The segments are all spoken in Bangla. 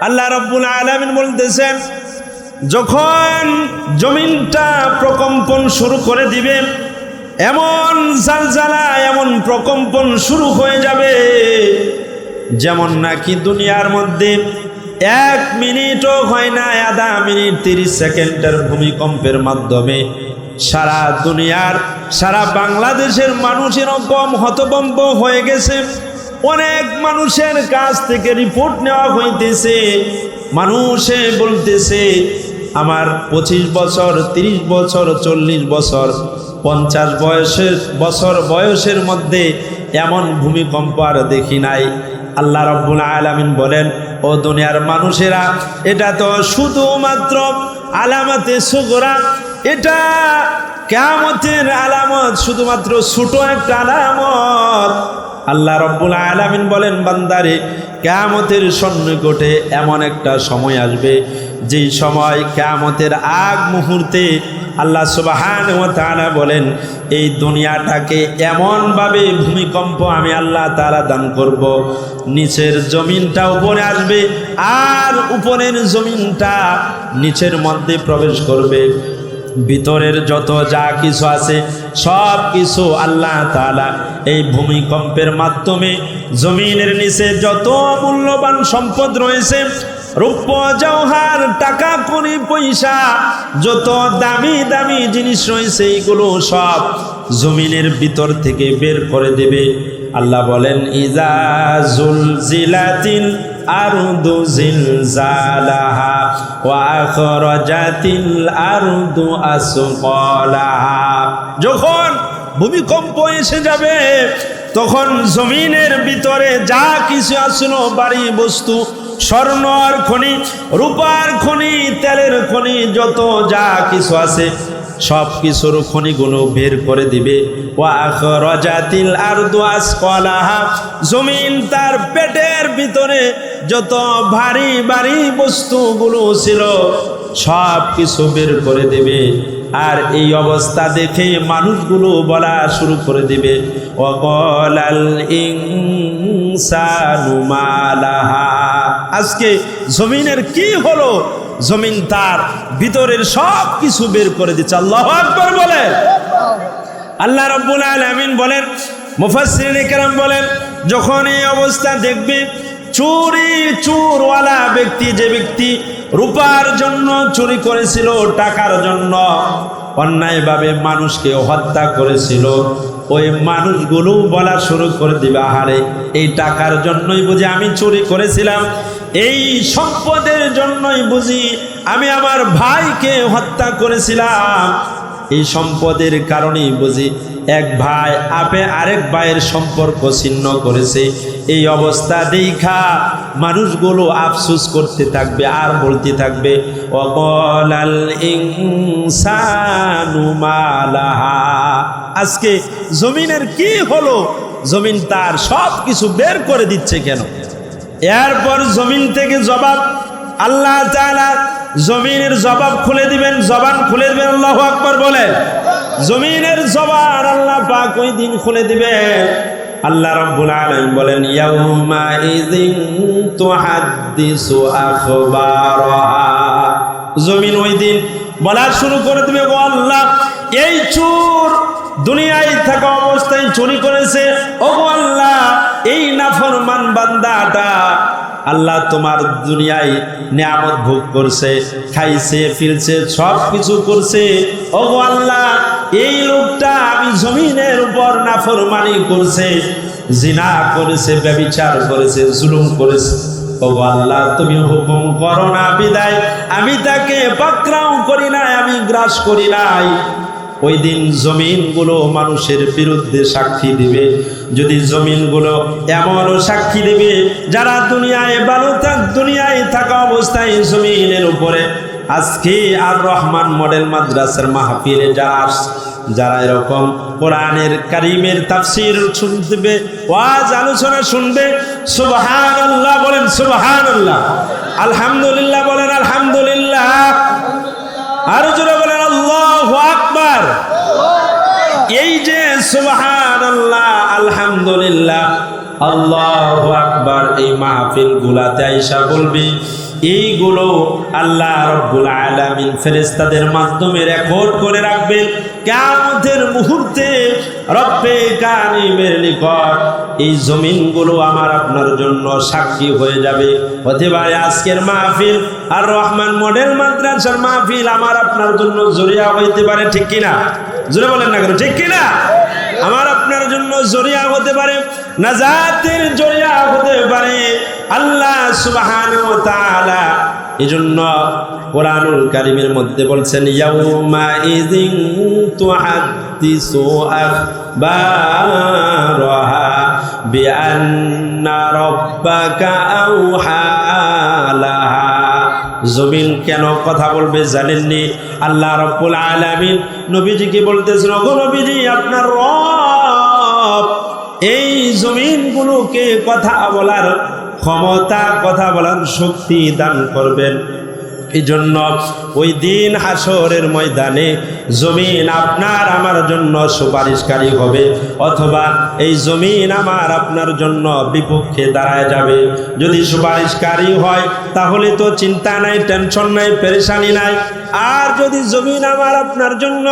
আল্লাহ রাব্বুল আলামিন বলতেছেন, যখন জমিনটা প্রকম্পন শুরু করে দিবে, এমন জালজালা, এমন প্রকম্পন শুরু হয়ে যাবে যেমন নাকি দুনিয়ার মধ্যে 1 মিনিটও হয় না, আধা মিনিট 30 সেকেন্ডের ভূমিকম্পের মাধ্যমে সারা দুনিয়ার, সারা বাংলাদেশের মানুষ এরকম হতভম্ব হয়ে গেছে। অনেক মানুষের কাছ থেকে রিপোর্ট নেওয়া হইতেছে, মানুষে বলতেছে আমার 25 বছর, 30 বছর, 40 বছর, 50 বছর বয়সের মধ্যে এমন ভূমিকম্প আর দেখি নাই। আল্লাহ রাব্বুল আলামিন বলেন, ও দুনিয়ার মানুষেরা, এটা তো শুধুমাত্র আলামতে সুগরা, এটা কিয়ামতের আলামত, শুধুমাত্র ছোট একটা আলামত। আল্লাহ রাব্বুল আলামিন বলেন, বান্দারে, কিয়ামতের সন্নিকটে এমন একটা সময় আসবে, যেই সময় কিয়ামতের আগ মুহূর্তে আল্লাহ সুবহানাহু ওয়া তাআলা বলেন, এই দুনিয়াটাকে এমনভাবে ভূমিকম্প আমি আল্লাহ তাআলা দান করব, নিচের জমিনটা উপরে আসবে আর উপরের জমিনটা নিচের মধ্যে প্রবেশ করবে। ভিতরের যত যা কিছু আছে সব কিছু আল্লাহ তাআলা এই ভূমিকম্পের মাধ্যমে জমিনের নিচে যত মূল্যবান সম্পদ রয়েছে, রূপ জওহার, টাকা কড়ি পয়সা, যত দামি দামি জিনিস রয়েছে, এইগুলো সব জমিনের ভিতর থেকে বের করে দেবে। আল্লাহ বলেন, ইজা জুলজিলাতিল আরদু জিলজালাহা ওয়া আখরাজাতিল আরদু আসকালাহা। যখন ভূমিকম্প এসে যাবে, তখন জমিনের ভিতরে যা কিছু আসলো, বাড়ি বস্তু, স্বর্ণর খনি, রূপার খনি, তেলের খনি, যত যা কিছু আছে সব কিছুর খনিগুলো বের করে দিবে। ওয়া আখরাজাতিল আরদু আসকালাহা, জমিন তার পেটের ভিতরে যত ভারী ভারী বস্তুগুলো ছিল সব কিছু বের করে দেবে। আর এই অবস্থা দেখে মানুষগুলো বলা শুরু করে দিবে, ওয়াকালাল ইনসানু মা লাহা। আজকে জমিনের কি হলো? জমিন তার ভিতরের সব কিছু বের করে দিচ্ছে। আল্লাহু আকবার বলেন। আল্লাহ রাব্বুল আলামিন বলেন, মুফাসসিরিনে কেরাম বলেন, যখন এই অবস্থা দেখবে, চোরওয়ালা ব্যক্তি, যে ব্যক্তি রূপার জন্য চুরি করেছিল, টাকার জন্য অন্যায়ভাবে মানুষকে হত্যা করেছিল, ওই মানুষগুলো বলা শুরু করে দিবে, আহারে, এই টাকার জন্যই বুঝি আমি চুরি করেছিলাম, এই সম্পদের জন্যই বুঝি আমি আমার ভাইকে হত্যা করেছিলাম, এই সম্পদের কারণেই বুঝি এক ভাই আরেক ভাইয়ের সম্পর্ক ছিন্ন করেছে। এই অবস্থা দেখা মানুষগুলো আফসোস করতে থাকবে আর বলতে থাকবে, ওয়াকালাল ইনসানু মা লাহা। আজকে জমিনের কি হলো? জমিন তার সব কিছু বের করে দিচ্ছে কেন? এরপর জমিন থেকে জবাব, আল্লাহ তাআলা জমিনের জবাব খুলে দিবেন, জবান খুলে দিবেন। আল্লাহু আকবার বলেন। জমিনের জবান আল্লাহ পাক ওই দিন খুলে দিবেন। আল্লাহ রাব্বুল আলামিন বলেন, ইয়াউমা ইযিন তুহাদ্দিসু আখবারাহা। জমিন ওই দিন বলা শুরু করে দিবে, ও আল্লাহ, এই চোর দুনিয়ায় থাকা অবস্থায় চুরি করেছে, ও আল্লাহ, এই নাফরমান বান্দাটা আল্লাহ তোমার দুনিয়ায় নিয়ামত ভোগ করছে, খাইছে, ফিরছে, সব কিছু করছে, ও আল্লাহ, এই লোকটা আমি জমিনের উপর নাফরমানি করছে, জিনা করেছে, ব্যভিচার করেছে, জুলুম করেছে, ও আল্লাহ, তুমি হুকুম করো না বিদায় আমি তাকে পাকড়াও করি নাই, আমি গ্রাস করি নাই। ওই দিন জমিনগুলো মানুষের বিরুদ্ধে সাক্ষী দিবে। যদি জমিনগুলো এমনও সাক্ষী দিবে, যারা দুনিয়ায় থাকা অবস্থায় জমিনের উপরে আজকে আর রহমান মডেল মাদ্রাসার মাহফিলে যারা এরকম কোরআনের কারীমের তাফসীর শুনবে, ওয়াজ আলোচনা শুনবে, সুবহানাল্লাহ বলেন, সুবহানাল্লাহ, আলহামদুলিল্লাহ বলেন, আলহামদুলিল্লাহ, আরো জোরে বলেন আল্লাহু আকবার। এই যে সুবহানাল্লাহ, আলহামদুলিল্লাহ, আল্লাহু আকবার, এই মাহফিল গুলাতে আইসা বলবি, এইগুলো আল্লাহ রাব্বুল আলামিন ফেরেশতাদের মাধ্যমে রেকর্ড করে রাখবেন। কিয়ামতের মুহূর্তে রব্বে কারিমের নিকট এই জমিনগুলো আমার আপনার জন্য সাক্ষী হয়ে যাবে। হতে পারে আজকের মাহফিল আর রহমান মডেল মাদ্রাসার মাহফিল আমার আপনার জন্য জরিয়া হইতে পারে, ঠিক কিনা? জোরে বলেন না কেন, ঠিক কিনা? আমার আপনার জন্য জরিয়া হতে পারে, নাজাতের জরিয়া হতে পারে আল্লাহ সুবহানাহু ওয়া তাআলা। এজন্য কোরআনুল কারীমের মধ্যে বলছেন, ইয়াউমা ইযিন তুহাদ্দিসু আখবারাহা বিআন্না রাব্বাকা আওহা লাহা। জমিন কেন কথা বলবে জানেননি? আল্লাহ রাব্বুল আলামিন নবীজিকে বলতেছেন, ওগো নবীজি, আপনার রব এই জমিনগুলোকে কথা বলার ক্ষমতা, কথা বলার শক্তি দান করবেন। এই জন্য ওই দিন হাসরের ময়দানে জমিন আপনার আমার জন্য সুপারিশকারী হবে, অথবা এই জমিন আমার আপনার জন্য বিপক্ষে দাঁড়ায় যাবে। যদি সুপারিশকারী হয় তাহলে তো চিন্তা নাই, টেনশন নাই, পেরেশানি নাই। আর যদি জমিন আমার আপনার জন্য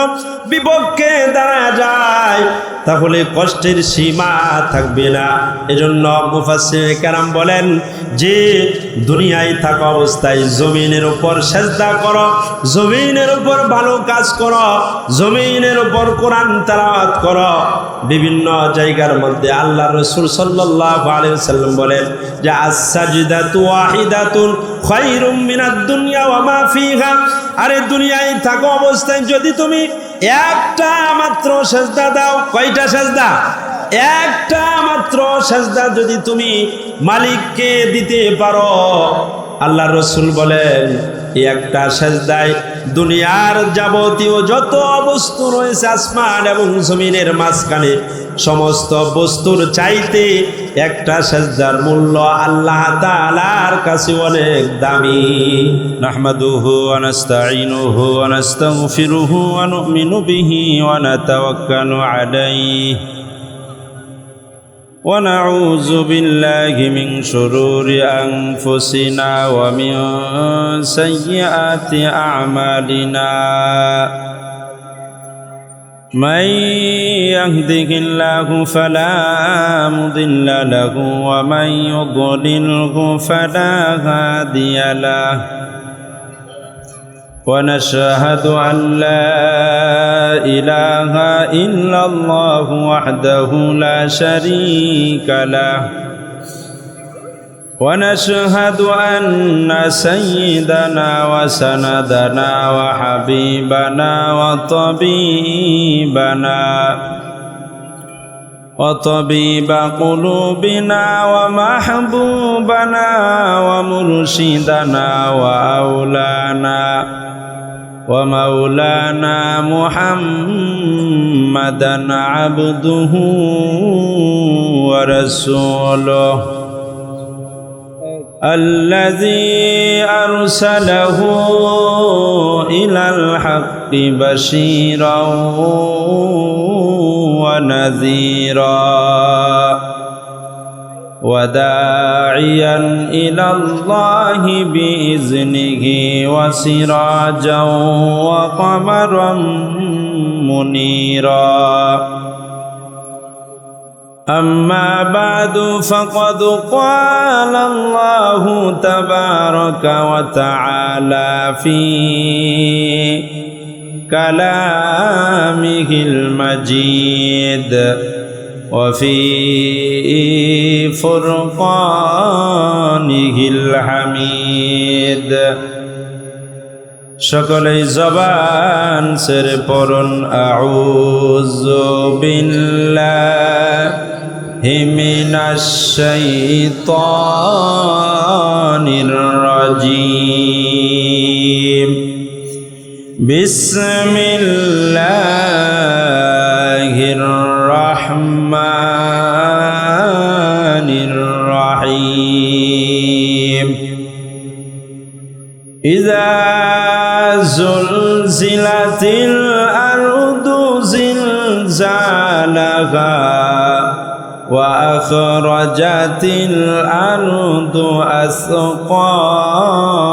বিপক্ষে দাঁড়ায় যায় তাহলে কষ্টের সীমা থাকবে না। এজন্য মুফাসসির কেরাম বলেন যে দুনিয়ায় থাকা অবস্থায় জমিনের উপর সেজদা করো, জমিনের উপর ভালো কাজ করো, জমিনের উপর কোরআন তেলাওয়াত করো। বিভিন্ন জায়গার মধ্যে আল্লাহ রাসূল সাল্লাল্লাহু আলাইহি ওয়াসাল্লাম বলেন যে আস-সাজদাতু ওয়াহিদাতুন খায়রুম মিনাদ দুনিয়া ওয়া মা ফিহা। আরে দুনিয়ায় থাকা অবস্থায় যদি তুমি একটা মাত্র সেজদা দাও, কয়টা সেজদা? একটা মাত্র সেজদা যদি তুমি মালিককে দিতে পারো, আল্লাহ রাসূল বলেন এই একটা সেজদায় দুনিয়ার যাবতীয় যত বস্তু রয়েছে আসমান এবং জমিনের মাঝখানে সমস্ত বস্তুর চাইতে একটা সেজদার মূল্য আল্লাহ তাআলার কাছে অনেক দামি। নাহমাদুহু ওয়া নাস্তাঈনুহু ওয়া নাস্তাগফিরুহু ওয়া নু'মিনু বিহি ওয়া নাতাওয়াক্কালু আলাইহি ونعوذ بالله من شرور أنفسنا ومن سيئات أعمالنا من يهده الله فلا مضل له ومن يضلله فلا هادي له ونشهد أن لا إله إلا الله وحده لا شريك له ونشهد أن سيدنا وسندنا وحبيبنا وطبيب قلوبنا ومحبوبنا ومرشدنا ومولانا محمدا عبده ورسوله الذي أرسله إلى الحق بشيرا ونذيرا وداعيا إلى الله بإذنه وسراجا وقمرا منيرا أما بعد فقد قال الله تبارك وتعالى في كلامه المجيد وفي فرقانه الحميد সকলেই জবান ছেড়ে পড়ুন আউযু বিল্লাহি মিনাশ শাইতানির রাজীম বিসমিল্লাহির রহমানির রহিম ইযা زلزلتil ardu zilzalaha wa akhrajatil ardu asqalaha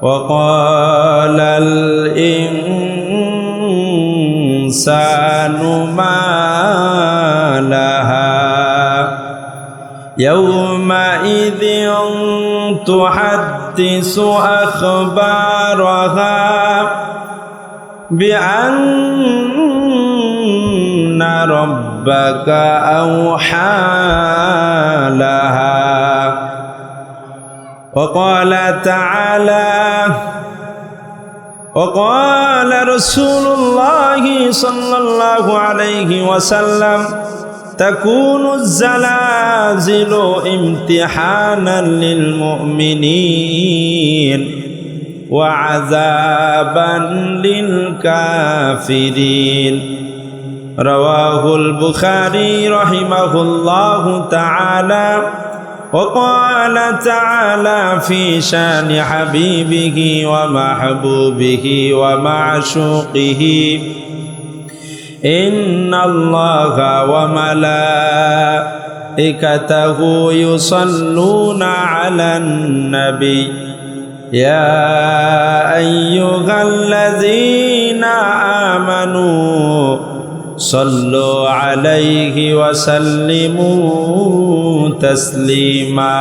وقال الإنسان ما لها يومئذ تحدث أخبارها بأن ربك أوحى لها وقال تعالى وقال رسول الله صلى الله عليه وسلم تكون الزلازل امتحانا للمؤمنين وعذابا للكافرين رواه البخاري رحمه الله تعالى وقال تعالى في شان حبيبه ومحبوبه ومعشوقه إن الله وملائكته يصلون على النبي يا أيها الذين آمنوا صلوا عليه وسلموا تسليما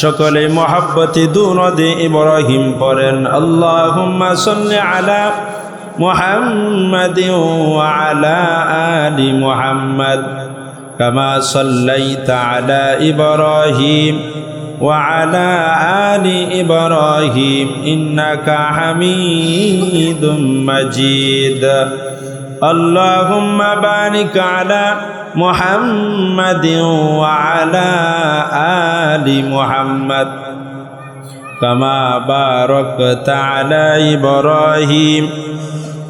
সকলে মহব্বতে দুরূদ ইব্রাহিম পড়েন اللهم صل على محمد وعلى آل محمد كما صليت على إبراهيم وعلى آل إبراهيم إنك حميد مجيد اللهم بارك على محمد وعلى آل محمد كما باركت على إبراهيم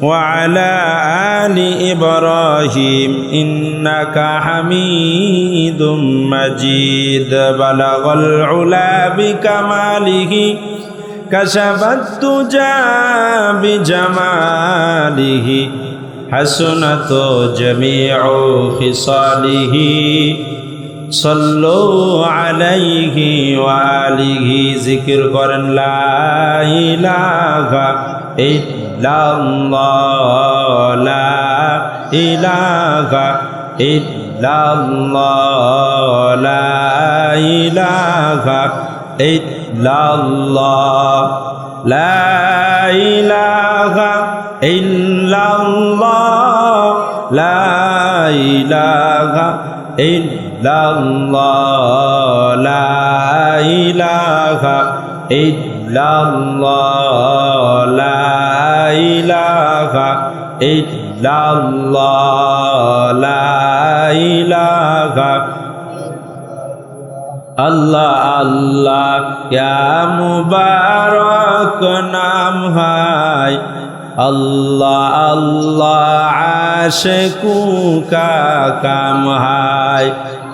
وعلى آل إبراهيم إنك حميد مجيد بلغ العلا بكماله كشف الدجى بجماله حسنت جميع خصاله صلوا عليه وآله ذكر قرن لا إله إلا الله لا إله إلا الله لا إله إلا الله لا إله إلا الله لا إله إلا الله لا إله إلا الله لا إله إلا الله لا إله الله الله يا مبارك नाम है अल्लाह अल्लाह आशिकों का काम है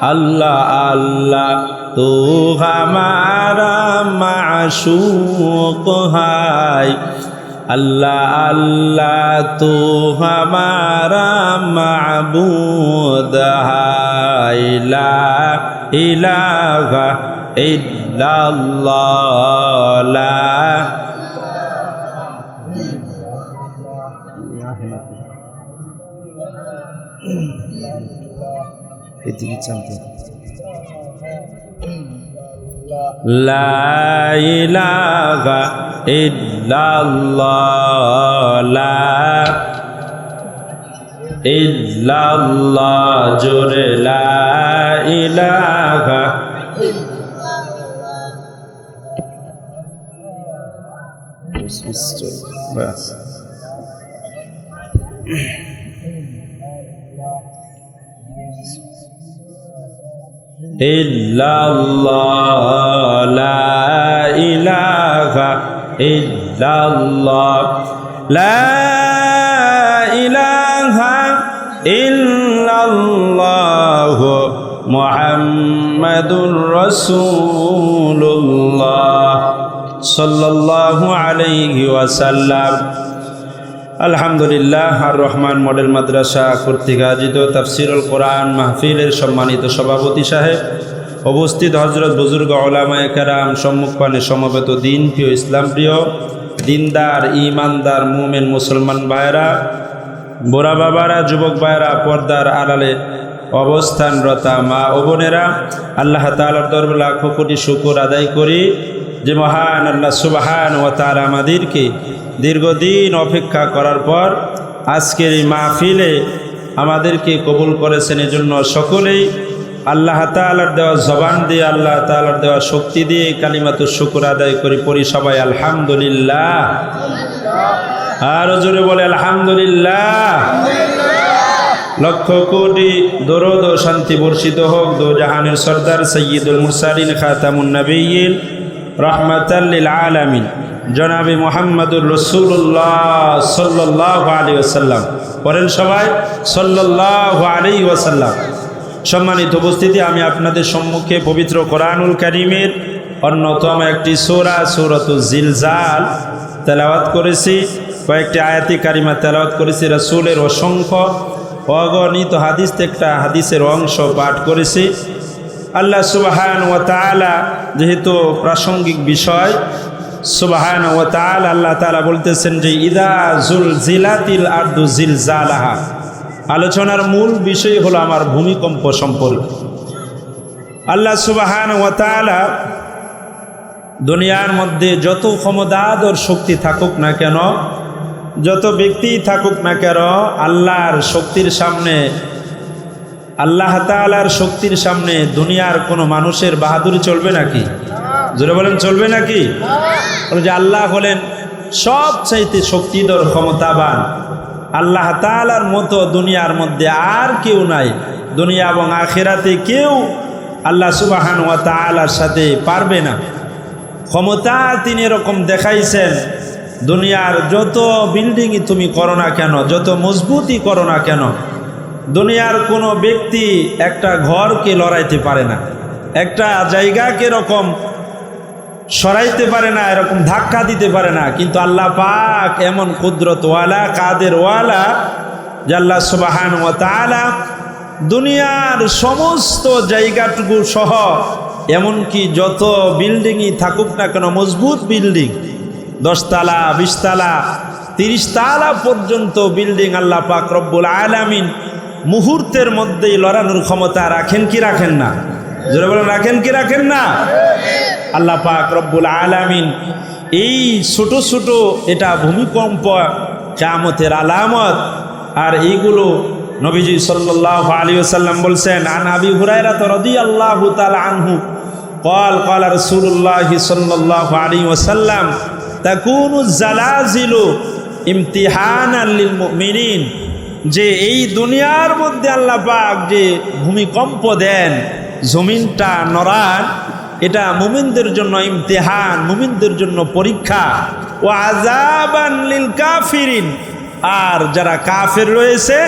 अल्लाह अल्लाह तू हमारा माशूक है अल्लाह अल्लाह तू हमारा माबूद है ला इलाहा इल्लल्लाह ला ला इलाहा इल्लल्लाह ला इल्लल्लाह जोरे ला इलाहा बस इल्लल्लाह ला इलाहा इल्लल्लाह ला इलाहा इल्लल्लाह मुहम्मदुर रसूलुल्लाह सल्लल्लाहु अलैहि वसल्लम আলহামদুলিল্লাহ আর রহমান মডেল মাদ্রাসা কর্তৃক আয়োজিত তাফসিরুল কোরআন মাহফিলের সম্মানিত সভাপতি সাহেব উপস্থিত হজরত বুজুর্গ ওলামায়ে কেরাম, সম্মুখপানে সমবেত দিন প্রিয়, ইসলাম প্রিয়, দিনদার, ইমানদার, মুমিন মুসলমান ভাইরা, বুড়া বাবারা, যুবক ভাইরা, পর্দার আড়ালে অবস্থানরতা মা ও বোনেরা, আল্লাহ তাআলার দরবারে লাখো কোটি শুকর আদায় করি যে মহান আল্লাহ সুবহানাহু ওয়া তাআলা আমাদেরকে দীর্ঘদিন অপেক্ষা করার পর আজকের এই মাহফিলে আমাদেরকে কবুল করেছেন। এজন্য সকলেই আল্লাহ তাআলার দেওয়া জবান দিয়ে, আল্লাহ তাআলার দেওয়া শক্তি দিয়ে কালিমাতুশ শুকর আদায় করি, পড়ি সবাই আলহামদুলিল্লাহ। আর জোরে বলে আলহামদুলিল্লাহ। লক্ষ কোটি দরুদ ও শান্তি বর্ষিত হোক দো জাহানের সরদার সৈয়দুল মুরসালিন খাতামুন নবিয়্যিন রাহমাতাল লিল আলামিন জনাবে মুহাম্মদুর রাসূলুল্লাহ সাল্লাল্লাহু আলাইহি ওয়াসাল্লাম। পড়েন সবাই সাল্লাল্লাহু আলাইহি ওয়াসাল্লাম। সম্মানিত উপস্থিতি, আমি আপনাদের সম্মুখে পবিত্র কোরআনুল কারীমের অন্যতম একটি সূরা, সূরাতুজ জিলজাল তেলাওয়াত করেছি। কয়েকটি আয়াতি কারিমা তেলাওয়াত করেছি। রাসূলের অসংখ্য অগণিত হাদিস থেকে একটা হাদিসের অংশ পাঠ করেছি। আল্লাহ সুবহানাহু ওয়া তাআলা যেহেতু প্রাসঙ্গিক বিষয়, সুবহানাহু ওয়া তাআলা আল্লাহ তাআলা বলতেছেন যে ইদা জুলজিলাতিল আরদু জিলজালাহা। আলোচনার মূল বিষয় হলো আমার ভূমিকম্প সম্পর্কে। আল্লাহ সুবহানাহু ওয়া তাআলা দুনিয়ার মধ্যে যত ক্ষমতাধর শক্তি থাকুক না কেন, যত ব্যক্তি থাকুক না কেন, আল্লাহর শক্তির সামনে, আল্লাহ তাআলার শক্তির সামনে দুনিয়ার কোনো মানুষের বাহাদুরি চলবে নাকি? জোরে বলেন, চলবে নাকি? যে আল্লাহ হলেন সবচাইতে শক্তিধর, ক্ষমতাবান। আল্লাহ তাআলার মতো দুনিয়ার মধ্যে আর কেউ নাই। দুনিয়া এবং আখিরাতে কেউ আল্লাহ সুবহানাহু ওয়া তাআলার সাথে পারবে না। ক্ষমতা তিনি এরকম দেখাইছেন, দুনিয়ার যত বিল্ডিংই তুমি করো না কেন, যত মজবুতই করো না কেন, দুনিয়ার কোনো ব্যক্তি একটা ঘরকে লড়াইতে পারে না, একটা জায়গাকে এরকম সরাইতে পারে না, এরকম ধাক্কা দিতে পারে না। কিন্তু আল্লাহ পাক এমন কুদরতওয়ালা, কাদেরওয়ালা যে আল্লাহ সুবহানাহু ওয়া তাআলা দুনিয়ার সমস্ত জায়গাটুকু সহ, এমনকি যত বিল্ডিংই থাকুক না কেন, মজবুত বিল্ডিং, 10 তালা, 20 তালা, 30 তালা পর্যন্ত বিল্ডিং আল্লাহ পাক রব্বুল আলামিন মুহূর্তের মধ্যেই লড়ানোর ক্ষমতা রাখেন কি রাখেন না? জোরে বলেন, রাখেন কি রাখেন না? আল্লাহ পাক রব্বুল আলামিন এই ছোট ছোট এটা ভূমিকম্প কিয়ামতের আলামত। আর এইগুলো নবীজি সাল্লাল্লাহু আলাইহি ওয়াসাল্লাম বলছেন, আন আবি হুরায়রা রাদিয়াল্লাহু তাআলা আনহু قال قال رسول الله صلى الله عليه وسلم تكون الزلازل امتحانا للمؤمنين। যে এই দুনিয়ার মধ্যে আল্লাহ পাক যে ভূমিকম্প দেন, জমিনটা নড়ান, এটা মুমিনদের জন্য ইমতিহান, মুমিনদের জন্য পরীক্ষা। ও আযাবান লিল কাফিরিন, আর যারা কাফের রয়েছে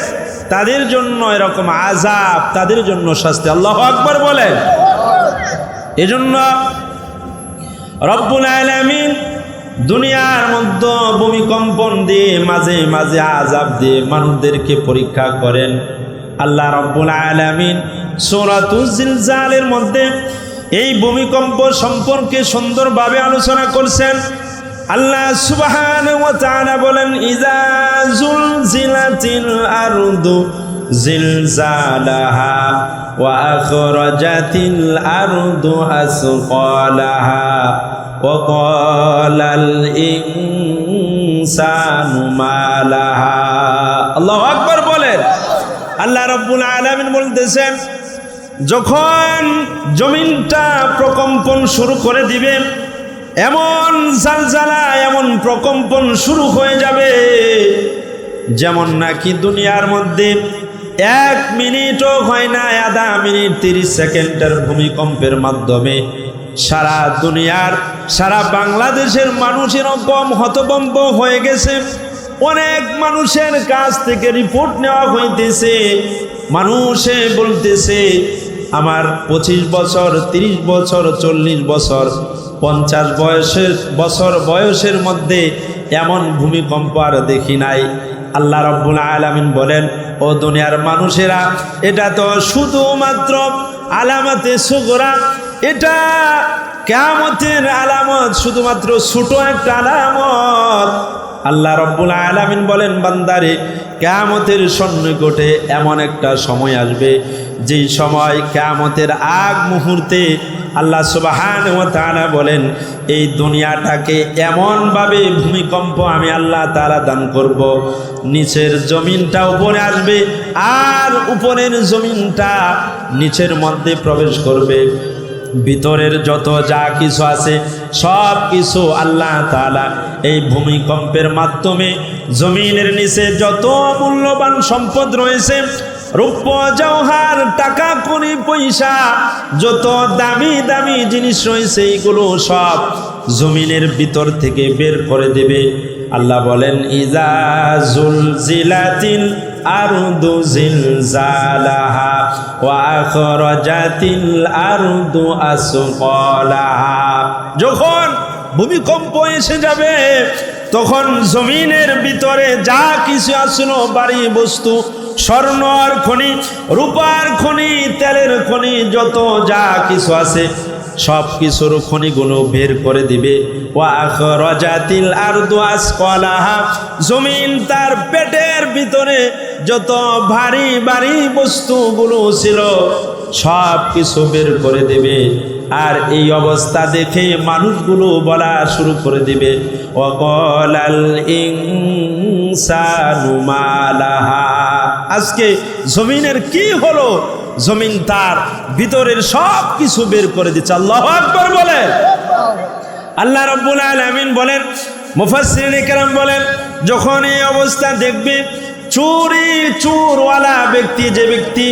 তাদের জন্য এরকম আযাব, তাদের জন্য শাস্তি। আল্লাহু আকবার বলেন। এজন্য রব্বুল আলামিন দুনিয়ার মধ্যে ভূমিকম্পন দিয়ে, মাঝে মাঝে আযাব দিয়ে মানুষদেরকে পরীক্ষা করেন। আল্লাহ রব্বুল আলামিন সূরাতুজ জিলজালের মধ্যে এই ভূমিকম্প সম্পর্কে সুন্দরভাবে আলোচনা করছেন। আল্লাহ সুবহানাহু ওয়া তাআলা বলেন, ইযা জুলজিলাতিল আরদু জিলজালাহা ওয়া আখরাজাতিল আরদু আসকালাহা ওয়া ক্বালাল ইনসানু মা লাহা। আল্লাহু আকবার বলেন। আল্লাহ রাব্বুল আলামিন বলতেছেন, যখন জমিনটা প্রকম্পন শুরু করে দিবে, এমন জালজালা, এমন প্রকম্পন শুরু হয়ে যাবে যেমন নাকি দুনিয়ার মধ্যে 1 মিনিটও হয় না, আধা মিনিট 30 সেকেন্ডের ভূমিকম্পের মাধ্যমে সারা দুনিয়ার, সারা বাংলাদেশের মানুষ এরকম হতভম্ব হয়ে গেছে। অনেক মানুষের কাছ থেকে রিপোর্ট নেওয়া হইতেছে, মানুষে বলতেছে আমার 25 বছর, 30 বছর, 40 বছর, 50 বছর বয়সের মধ্যে এমন ভূমিকম্প আর দেখি নাই। আল্লাহ রাব্বুল আলামিন বলেন, ও দুনিয়ার মানুষেরা, এটা তো শুধুমাত্র আলামতে সুগরা, এটা কিয়ামতের আলামত, শুধুমাত্র ছোট একটা আলামত। আল্লাহ রাব্বুল আলামিন বলেন, বান্দারে কিয়ামতের সন্নিকটে এমন একটা সময় আসবে, যেই সময় কিয়ামতের আগ মুহূর্তে আল্লাহ সুবহানাহু ওয়া তাআলা বলেন, এই দুনিয়াটাকে এমনভাবে ভূমিকম্প আমি আল্লাহ তাআলা দান করব, নিচের জমিনটা উপরে আসবে আর উপরের জমিনটা নিচের মধ্যে প্রবেশ করবে। ভিতরের যত যা কিছু আছে সব কিছু আল্লাহ তাআলা এই ভূমিকম্পের মাধ্যমে জমিনের নিচে যত মূল্যবান সম্পদ রয়েছে, রূপ জওহার টাকা কড়ি পয়সা, যত দামি দামি জিনিস রয়েছে, এগুলো সব জমিনের ভিতর থেকে বের করে দেবে। আল্লাহ বলেন, ইজা জুলজিলাতিল আরদু জিলজালাহা ওয়া আখরাজাতিল আরদু আসকালাহা। যখন ভূমিকম্প এসে যাবে, তখন জমিনের ভিতরে যা কিছু আসলো, বাড়ি বস্তু, স্বর্ণর খনি, রূপার খনি, তেলের খনি, যত যা কিছু আছে সব কিছুর খনিগুলো বের করে দিবে। ওয়া আখরাজাতিল আরদু আসকালাহা, জমিন তার পেটের ভিতরে যত ভারী ভারী বস্তুগুলো ছিল সব কিছু বের করে দেবে। আর এই অবস্থা দেখে মানুষগুলো বলা শুরু করে দিবে, ওয়াকালাল ইনসানু মা লাহা। আজকে জমিনের কি হলো? জমিন তার ভিতরের সব কিছু বের করে দিচ্ছে। আল্লাহু আকবার বলেন। আল্লাহ রাব্বুল আলামিন বলেন, মুফাসসিরিনে কেরাম বলেন, যখন এই অবস্থা দেখবে, চোরওয়ালা ব্যক্তি, যে ব্যক্তি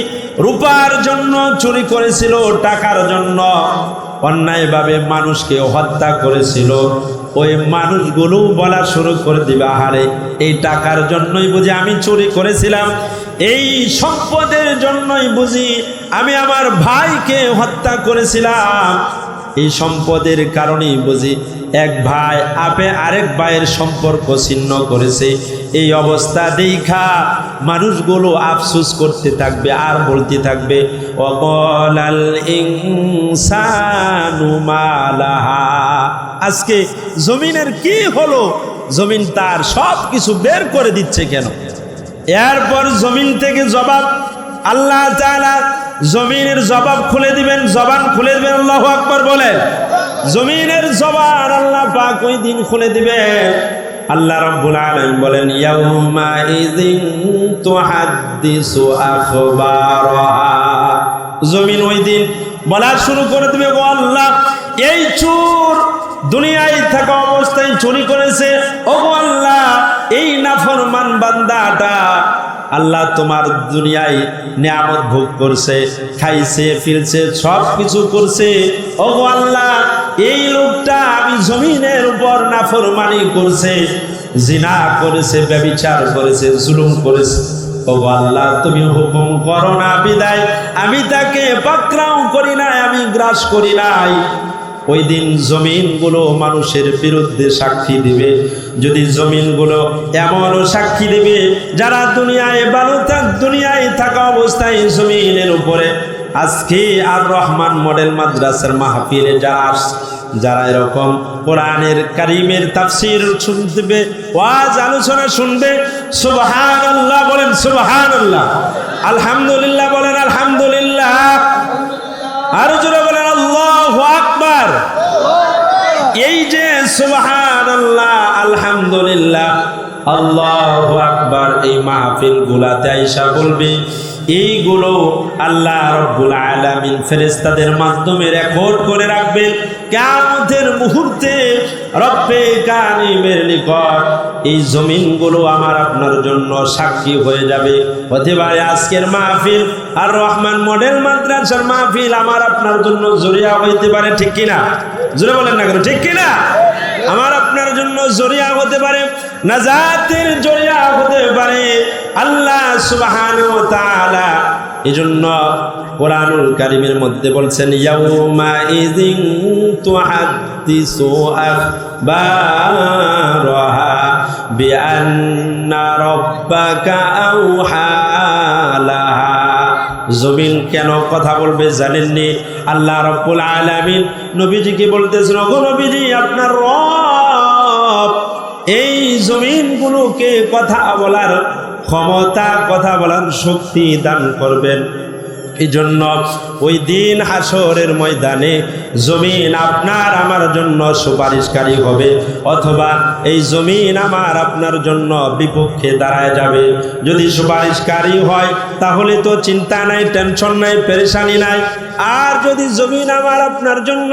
রূপার জন্য চুরি করেছিল, টাকার জন্য অন্যায়ভাবে মানুষকে হত্যা করেছিল, ওই মানুষগুলো বলা শুরু করে দিবে, আহারে এই টাকার জন্যই বুঝি আমি চুরি করেছিলাম, এই সম্পদের জন্যই বুঝি আমি আমার ভাইকে হত্যা করেছিলাম, এই সম্পদের কারণেই বুঝি এক ভাই আরেক ভাইয়ের সম্পর্ক ছিন্ন করেছে। এই অবস্থা দেখা মানুষগুলো আফসোস করতে থাকবে আর বলতে থাকবে, ওয়াকালাল ইনসানু মা লাহা। আজকে জমিনের কি হলো? জমিন তার সব কিছু বের করে দিচ্ছে কেন? এরপর জমিন থেকে জবাব, আল্লাহ তাআলা জমিনের জবাব খুলে দিবেন, জবান খুলে দিবেন। আল্লাহু আকবার বলেন। জমিনের জবান আল্লাহ পাক ওই দিন খুলে দিবেন। আল্লাহ রাব্বুল আলামিন বলেন, ইয়াউমা ইযিন তুহাদ্দিসু আখবারাহা। জমিন ওই দিন বলা শুরু করে দিবে, ও আল্লাহ, এই চোর দুনিয়ায় থাকা অবস্থায় চুরি করেছে, ও আল্লাহ এই নাফরমান বান্দাটা আল্লাহ তোমার দুনিয়ায় নিয়ামত ভোগ করছে, খাইছে ফিরছে, সব কিছু করছে, ও আল্লাহ এই লোকটা আমি জমিনের উপর নাফরমানি করছে, জিনা করেছে, ব্যভিচার করেছে, জুলুম করেছে, ও আল্লাহ তুমি হুকুম করো না বিদায় আমি তাকে পাকড়াও করি নাই, আমি গ্রাস করি নাই। ওই দিন জমিনগুলো মানুষের বিরুদ্ধে সাক্ষী দিবে। যদি জমিনগুলো এমনও সাক্ষী দিবে, যারা দুনিয়ায় থাকা অবস্থায় জমিনের উপরে আজকে আর রহমান মডেল মাদ্রাসার মাহফিলে যারা এরকম কোরআনের কারীমের তাফসীর শুনবে, ওয়াজ আলোচনা শুনবে, সুবহানাল্লাহ বলেন, সুবহানাল্লাহ, আলহামদুলিল্লাহ বলেন, আলহামদুলিল্লাহ, আর জোরে বলেন আল্লাহু আকবার। এই যে সুবহানাল্লাহ, আলহামদুলিল্লাহ, আল্লাহু আকবার, এই মাহফিল গুলাতে আইসা বলবে, এইগুলো আল্লাহ রাব্বুল আলামিন ফেরেশতাদের মাধ্যমে রেকর্ড করে রাখবেন। কিয়ামতের মুহূর্তে রব্বে কারীমের নিকট এই জমিনগুলো আমার আপনার জন্য সাক্ষী হয়ে যাবে। হতে পারে আজকের মাহফিল আর রহমান মডেল মাদ্রাসার মাহফিল আমার আপনার জন্য জরিয়া হইতে পারে, ঠিক কিনা? জোরে বলেন না কেন, ঠিক কিনা? আমার আপনার জন্য জরিয়া হতে পারে, নাজাতের জরিয়া হতে পারে আল্লাহ সুবহানাহু ওয়া তাআলা। এজন্য কোরআনুল কারীমের মধ্যে বলছেন, ইয়াউমা ইযিন তুহাদ্দিসু আখবারাহা বিআন্না রাব্বাকা আওহা লাহা। জমিন কেন কথা বলবে জানেননি? আল্লাহ রাব্বুল আলামিন নবীজিকে বলতেছেন, ওগো নবীজি, আপনার রব এই জমিনগুলোকে কথা বলার ক্ষমতা, কথা বলার শক্তি দান করবেন। এই জন্য ওই দিন হাসরের ময়দানে জমিন আপনার আমার জন্য সুপারিশকারী হবে, অথবা এই জমিন আমার আপনার জন্য বিপক্ষে দাঁড়ায় যাবে। যদি সুপারিশকারী হয় তাহলে তো চিন্তা নাই, টেনশন নাই, পেরেশানি নাই। আর যদি জমিন আমার আপনার জন্য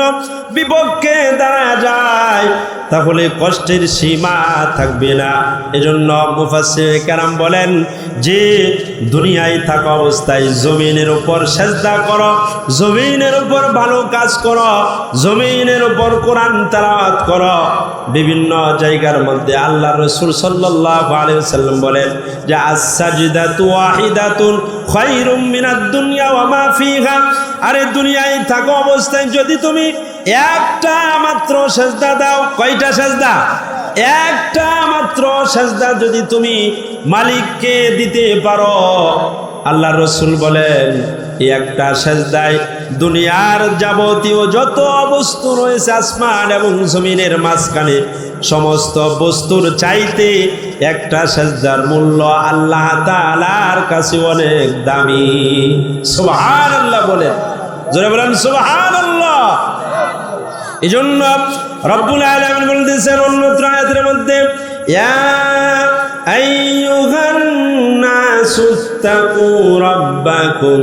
বিপক্ষে দাঁড়ায় যায় তাহলে কষ্টের সীমা থাকবে না। এজন্য মুফাসসির কেরাম বলেন যে দুনিয়ায় থাকা অবস্থায় জমিনের উপর সেজদা করো, জমিনের উপর ভালো কাজ করো, জমিনের উপর কোরআন তেলাওয়াত করো। বিভিন্ন জায়গার মধ্যে আল্লাহ রাসূল সাল্লাল্লাহু আলাইহি ওয়াসাল্লাম বলেন যে আস-সাজদাতু ওয়াহিদাতুন খায়রুম মিনাদ দুনিয়া ওয়া মা ফিহা। আরে দুনিয়ায় থাকা অবস্থায় যদি তুমি একটা মাত্র সেজদা দাও, কয়টা সেজদা? একটা মাত্র সেজদা যদি তুমি মালিককে দিতে পারো, আল্লাহ রাসূল বলেন এই একটা সেজদায় দুনিয়ার যাবতীয় যত বস্তু রয়েছে আসমান এবং জমিনের মাঝখানে সমস্ত বস্তুর চাইতে একটা সেজদার মূল্য আল্লাহ তাআলার কাছে অনেক দামি। সুবহানাল্লাহ বলেন, জোরে বলেন সুবহানাল্লাহ। এজন্য রব্বুল আলামিন বলতেছেন অন্যত্র আয়াতের মধ্যে, ইয়া আইয়ুহান নাসুত্তাকু রাব্বাকুম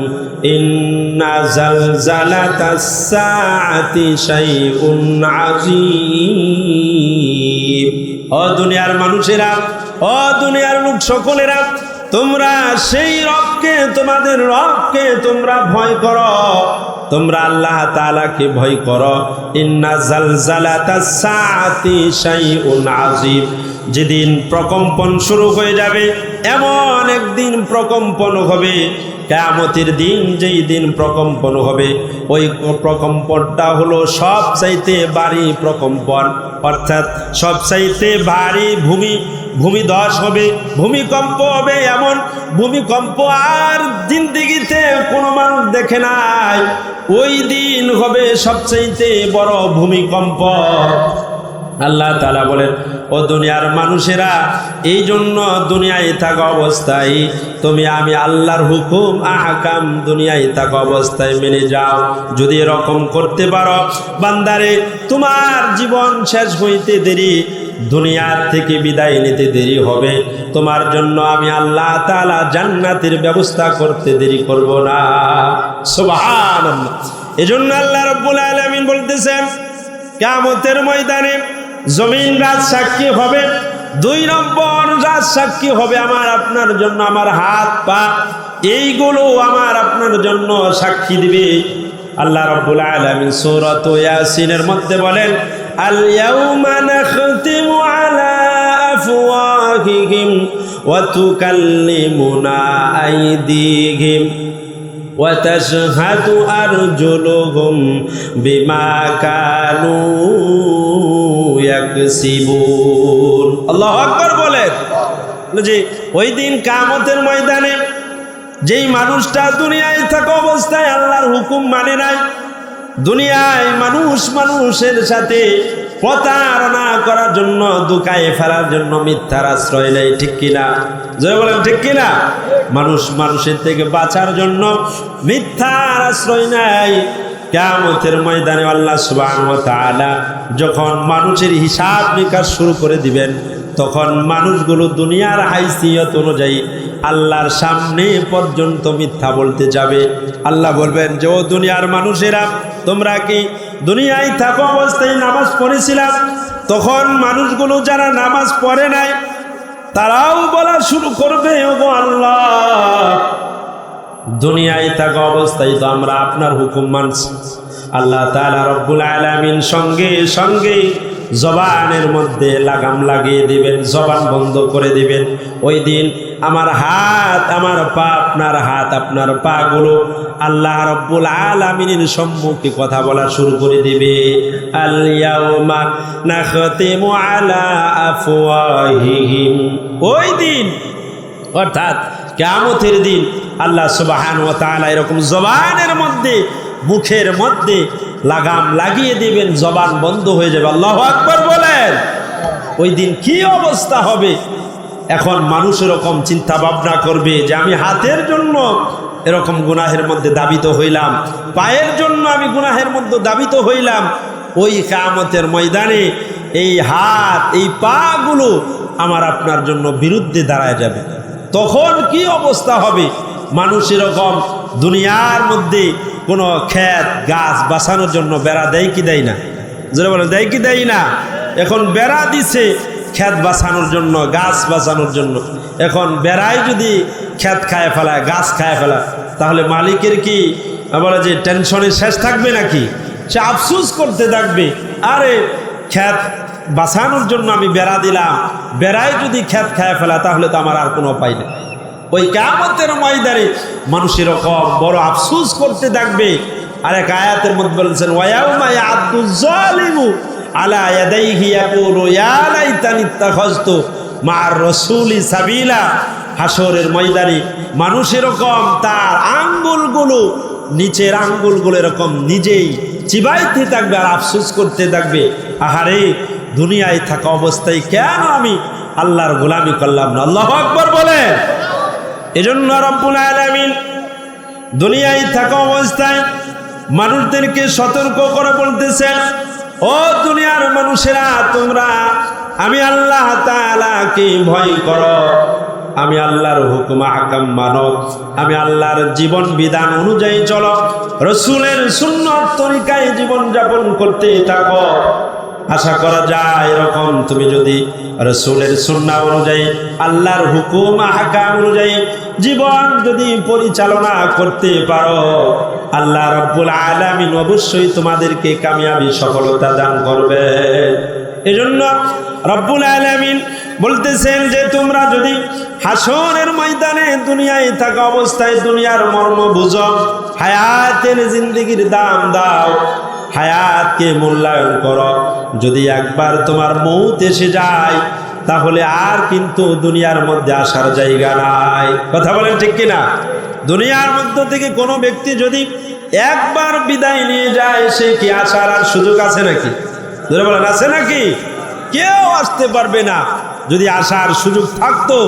ইন্না জালজালাতাস সাআতি শাইউন আযীম। ও দুনিয়ার মানুষেরা, ও দুনিয়ার লোক সকলেরা, তোমরা সেই রবকে, তোমাদের রবকে তোমরা ভয় করো, তোমরা আল্লাহ তাআলাকে ভয় করো। ইন্না জালজালাতাস সাআতি শাইউন আযীম। যেদিন প্রকম্পন শুরু হয়ে যাবে, এমন একদিন প্রকম্পন হবে, কিয়ামতের দিন যেই দিন প্রকম্পন হবে, ওই প্রকম্পনটা হলো সবচাইতে ভারী প্রকম্পন, অর্থাৎ সবচাইতে ভারী ভূমিধস হবে, ভূমিকম্প হবে। এমন ভূমিকম্প আর জিন্দেগিতে কোনো মানুষ দেখে নাই। ওই দিন হবে সবচাইতে বড় ভূমিকম্প। আল্লাহ তাআলা বলেন, ও দুনিয়ার মানুষেরা, এই জন্য দুনিয়ায় থাকা অবস্থায় তুমি আমি আল্লাহর হুকুম আহকাম দুনিয়ায় থাকা অবস্থায় মেনে যাও। যদি এরকম করতে পারো বান্দারে, তোমার জীবন শেষ হইতে দেরি, দুনিয়ার থেকে বিদায় নিতে দেরি হবে। তোমার জন্য আমি আল্লাহ তাআলা জান্নাতের ব্যবস্থা করতে দেরি করব না। সুবহানাল্লাহ। এজন্য আল্লাহ রাব্বুল আলামিন বলতেছেন, কিয়ামতের ময়দানে জমিন রাজ সাক্ষী হবে। 2 নম্বর রাজ সাক্ষী হবে আমার আপনার জন্য আমার হাত পা, এইগুলো আমার আপনার জন্য সাক্ষী দিবে। আল্লাহ রাব্বুল আলামিন সূরাত ইয়াসিনের মধ্যে বলেন, আল ইয়াউমা নাখতিমু আলা আফওয়াহিহিম ওয়া তুকাল্লিমুনা আইদিহিম ওয়া তাশহাদু আরজুলুহুম বিমা কানু ইয়াকসিবুন। আল্লাহু আকবার বলেন যে ওই দিন কিয়ামতের ময়দানে যেই মানুষটা দুনিয়ায় থাকা অবস্থায় আল্লাহর হুকুম মানে নাই, দুনিয়ায় মানুষের সাথে প্রতারণা করার জন্য, দুকায় ফেলার জন্য মিথ্যার আশ্রয় নেই, ঠিক কিনা? জয় বলেন ঠিক কিনা? মানুষের থেকে বাঁচার জন্য মিথ্যার আশ্রয় নেই। কিয়ামতের ময়দানে আল্লাহ সুবহানাহু ওয়া তাআলা যখন মানুষের হিসাব নিকাশ শুরু করে দিবেন, তখন মানুষগুলো দুনিয়ার হাইসিয়ত অনুযায়ী আল্লাহর সামনে পর্যন্ত মিথ্যা বলতে যাবে। আল্লাহ বলবেন যে, ও দুনিয়ার মানুষেরা, তোমরা কি দুনিয়ায় থাকা অবস্থায় নামাজ পড়েছিলাম? তখন মানুষগুলো যারা নামাজ পড়ে নাই তারাও বলা শুরু করবে, ওগো আল্লাহ, দুনিয়ায় থাকা অবস্থায় তো আমরা আপনার হুকুম মানছি। আল্লাহ তাআলা রব্বুল আলামিন সঙ্গে সঙ্গে জবানের মধ্যে লাগাম লাগিয়ে দিবেন, জবান বন্ধ করে দিবেন। ওই দিন আমার হাত, আমার পা, আপনার হাত, আপনার পা গুলো আল্লাহ রব্বুল আলামিনের সম্মুখে কথা বলা শুরু করে দিবে। আল ইয়াউমা নাখতিমু আলা আফওয়াহিহিম। ওই দিন অর্থাৎ কিয়ামতের দিন আল্লাহ সুবহানাহু ওয়া তাআলা এরকম জবানের মধ্যে, মুখের মধ্যে লাগাম লাগিয়ে দিবেন, জবান বন্ধ হয়ে যাবে। আল্লাহু আকবার বলেন। ওই দিন কি অবস্থা হবে? এখন মানুষ এরকম চিন্তা ভাবনা করবে যে আমি হাতের জন্য এরকম গুনাহের মধ্যে দাবিত হইলাম, পায়ের জন্য আমি গুনাহের মধ্যে দাবিত হইলাম। ওই কিয়ামতের ময়দানে এই হাত, এই পাগুলো আমার আপনার জন্য বিরুদ্ধে দাঁড়ায় যাবে। তখন কি অবস্থা হবে? মানুষ এরকম দুনিয়ার মধ্যে কোনো ক্ষেত গাছ বাঁচানোর জন্য বেড়া দেয় কি দেয় না? যারা বলে দেয় কি দেয় না? এখন বেড়া দিছে ক্ষেত বাঁচানোর জন্য, গাছ বাঁচানোর জন্য। এখন বেড়ায় যদি ক্ষেত খায় ফেলায়, গাছ খায় ফেলায়, তাহলে মালিকের কি বলে যে টেনশনে শেষ থাকবে নাকি? সে আফসোস করতে থাকবে, আরে ক্ষেত বাঁচানোর জন্য আমি বেড়া দিলাম, বেড়ায় যদি ক্ষেত খায় ফেলা তাহলে তো আমার আর কোনো উপায় নেই। ওই কিয়ামতের ময়দানে মানুষ এরকম বড় আফসোস করতে থাকবে। আর এক আয়াতের মধ্যে বলেছেন, ওয়ায়াউমা ইয়াদুয যালিমু আলা ইয়াদাইহি ইয়াকুলু ইয়া লাইতানি ইত্তাখাযতু মা'আর রাসূলি সাবিলা। হাসরের ময়দানে মানুষ এরকম তার আঙ্গুলগুলো, নিচের আঙ্গুলগুলো এরকম নিজেই চিবাইতে থাকবে আর আফসোস করতে থাকবে, আহারে দুনিয়ায় থাকা অবস্থায় কেন আমি আল্লাহর গোলামি করলাম না? আল্লাহু আকবার বলেন। এজন্য রব্বুল আলামিন দুনিয়ায় থাকা অবস্থায় মানুষদেরকে সতর্ক করে বলতেছেন, ও দুনিয়ার মানুষেরা, তোমরা আমি আল্লাহ তাআলাকে ভয় করো, আমি আল্লাহর হুকুম আহকাম মানো, আমি আল্লাহর জীবন বিধান অনুযায়ী চলো, রাসূলের সুন্নাত তরিকায় জীবন যাপন করতে থাকো। আশা করা যায় এরকম তুমি যদি রাসূলের সুন্নাহ অনুযায়ী, আল্লাহর হুকুম আহকাম অনুযায়ী জীবন যদি পরিচালনা করতে পারো, আল্লাহ রাব্বুল আলামিন অবশ্যই তোমাদেরকে কামিয়াবি সফলতা দান করবে। এজন্য রব্বুল আলামিন বলতেছেন যে তোমরা যদি হাসরের ময়দানে দুনিয়ায় থাকা অবস্থায় দুনিয়ার মর্ম বুঝো, হায়াতের জিন্দেগির দাম দাও, হায়াতকে মূল্যায়ন করো, যদি একবার তোমার মৌত এসে যায় তাহলে আর কিন্তু দুনিয়ার মধ্যে আসার জায়গা নাই। কথা বলেন ঠিক কিনা? দুনিয়ার মধ্য থেকে কোনো ব্যক্তি যদি একবার বিদায় নিয়ে যায়, সে কি আসার আর সুযোগ আছে নাকি? ধরে বলেন আছে নাকি? কেউ আসতে পারবে না। যদি আসার সুযোগ থাকতো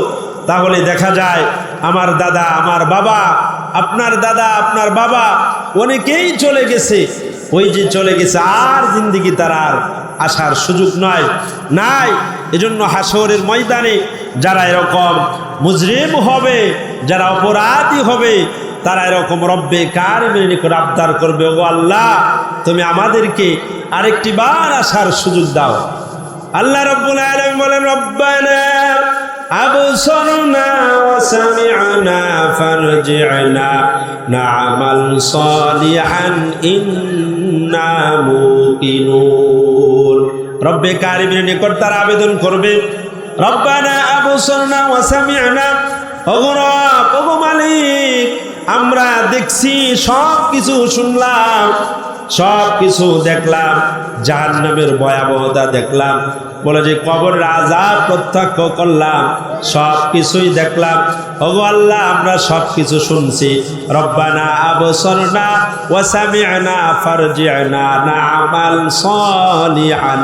তাহলে দেখা যায় আমার দাদা, আমার বাবা, আপনার দাদা, আপনার বাবা অনেকেই চলে গেছে। ওই যে চলে গেছে, আর জিন্দেগি তার আর আসার সুযোগ নয় নাই। এজন্য হাসরের ময়দানে যারা এরকম মুজরিম হবে, যারা অপরাধী হবে, তারা এরকম রব্বে কারিমের নিকট আবদার করবে, ও আল্লাহ তুমি আমাদেরকে আরেকটি বার আসার সুযোগ দাও। আল্লাহ রাব্বুল আলামিন বলেন, রব্বানা আবসারনা ওয়া সামি'না ফারজি'না না'মাল সালিহান ইন্না মুকিনুন। রব্বে কারিমের নিকট তারা আবেদন করবে, রব্বানা আবসারনা ওয়া সামি'না, ওগো রব, ওগো মালিক, আমরা দেখছি, সব কিছু শুনলাম, সব কিছু দেখলাম, জাহান্নামের ভয়াবহতা দেখলাম, বলে যে কবরের আযাব প্রত্যক্ষ করলাম, সব কিছুই দেখলাম। ওগো আল্লাহ আমরা সব কিছু শুনছি। রব্বানা আবসারনা ওয়া সামি'না ফারজি'না না'মাল সালিহান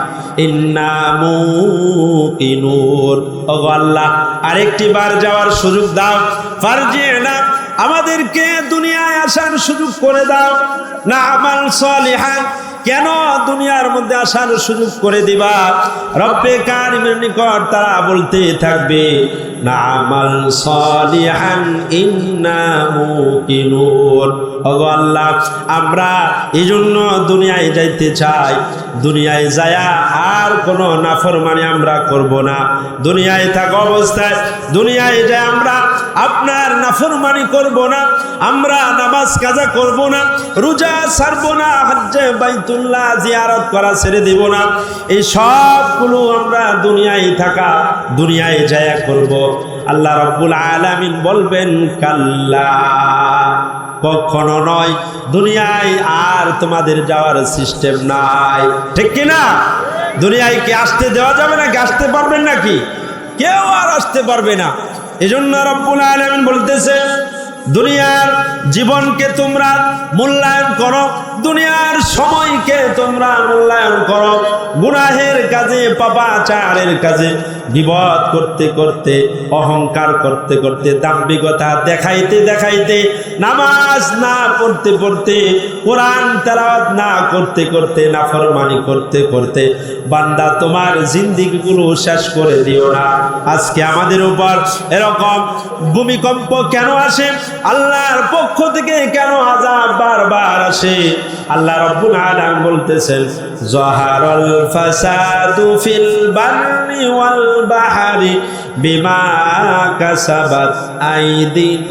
ইন্না মুকিনুন। ওগো আল্লাহ আরেকটি বার যাওয়ার সুযোগ দাও, ফারজি'না আমাদেরকে দুনিয়ায় আসার সুযোগ করে দাও, না'মাল সালিহান, কেন দুনিয়ার মধ্যে আসার সুযোগ করে দিবা? রব্বে কারিমের নিকট তারা বলতে থাকবে, না'মাল সালিহান ইন্না মুকিনুন। ওগো আল্লাহ আমরা এইজন্য দুনিয়ায় যাইতে চাই, দুনিয়ায় যায়া আর কোনো নাফরমানি আমরা করব না। দুনিয়ায় থাকা অবস্থায় দুনিয়ায় যায় আমরা আপনার নাফরমানি করব না, আমরা নামাজ কাজা করব না, রোজা ছাড়ব না, হজ্জে বাইতুল্লাহ জিয়ারত করা ছেড়ে দেব না। এই সবগুলো আমরা দুনিয়ায় থাকা দুনিয়ায় যায়া করব। আল্লাহ রাব্বুল আলামিন বলবেন, কাল্লা, কখনো নয়, দুনিয়ায় আর তোমাদের যাওয়ার সিস্টেম নাই। ঠিক কিনা? দুনিয়ায় কি আসতে দেওয়া যাবে নাকি? আসতে পারবেন নাকি? কেউ আর আসতে পারবে না। এজন্য রব্বুল আলামিন বলতেছে দুনিয়ার জীবনকে তোমরা মূল্যায়ন করো, দুনিয়ার সময়কে তোমরা মূল্যায়ন করো। গুনাহের কাজে, পাপাচারের কাজে, বিপদ করতে করতে, অহংকার করতে করতে, দাম্ভিকতা দেখাইতে দেখাইতে, নামাজ না পড়তে পড়তে, কোরআন তেলাওয়াত না করতে করতে, নাফরমানি করতে করতে বান্দা তোমার জিন্দেগিগুলো শেষ করে দিও না। আজকে আমাদের উপর এরকম ভূমিকম্প কেন আসে? আল্লাহর পক্ষ থেকে কেন আযাব বারবার আসে? আল্লাহ রাব্বুল আলামিন বলতেছেন যাহারাল ফাসাদু ফিল বাররি ওয়াল বাহরি বিমা কাসাবাত আইদিন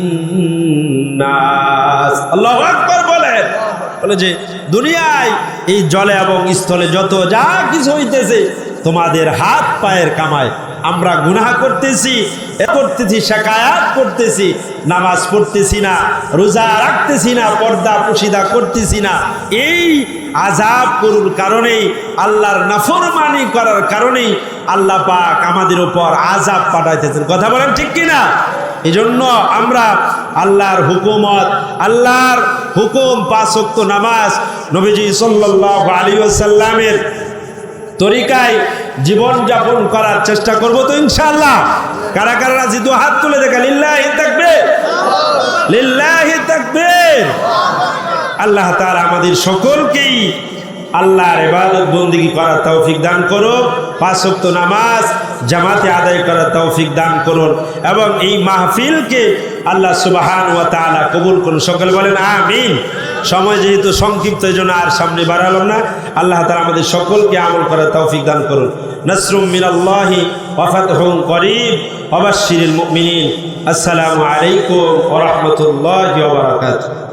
নাস। আল্লাহু আকবার বলেন। বলে যে দুনিয়ায় এই জলে এবং স্থলে যত যা কিছু হইতেছে তোমাদের হাত পায়ের কামায়। আমরা গুনাহ করতেছি, শাকায়াত করতেছি, নামাজ পড়তেছি না, রোজা রাখতেছি না, পর্দা পুশিদা করতেছি না। এই আযাব করুর কারণেই, আল্লাহর নাফরমানি করার কারণেই আল্লাহ পাক আমাদের উপর আযাব পাঠাইতেছেন। কথা বলেন ঠিক কিনা? এই জন্য আমরা আল্লাহর হুকুমত, আল্লাহর হুকুম, 5 ওয়াক্ত নামাজ, নবীজি সাল্লাল্লাহু আলাইহি ওয়াসাল্লামের তরিকায় জীবন যাপন করার চেষ্টা করব তো ইনশাআল্লাহ। কারা কারা রাজি? তো হাত তুলে দেখা। লিল্লাহি তাকবীর, লিল্লাহি তাকবীর। আল্লাহ তাআলা আমাদের সকলকেই আল্লাহর ইবাদত বন্দেগী করার তৌফিক দান করুন, 5 ওয়াক্ত নামাজ জামাতে আদায় করার তৌফিক দান করুন, এবং এই মাহফিলকে আল্লাহ সুবহানাহু ওয়া তাআলা কবুল করুন। সকলে বলেন আমিন। সময় যেহেতু সংক্ষিপ্ত, এই জন্য আর সামনে বাড়ালাম না। আল্লাহ তাআলা আমাদের সকলকে আমল করার তৌফিক দান করুন। নাসরুম মিনাল্লাহি ওয়া ফাতহুন করিব ওয়া বাশশিরিল মুমিনিন। আসসালামু আলাইকুম ওয়া রাহমাতুল্লাহি ওয়া বারাকাতুহু।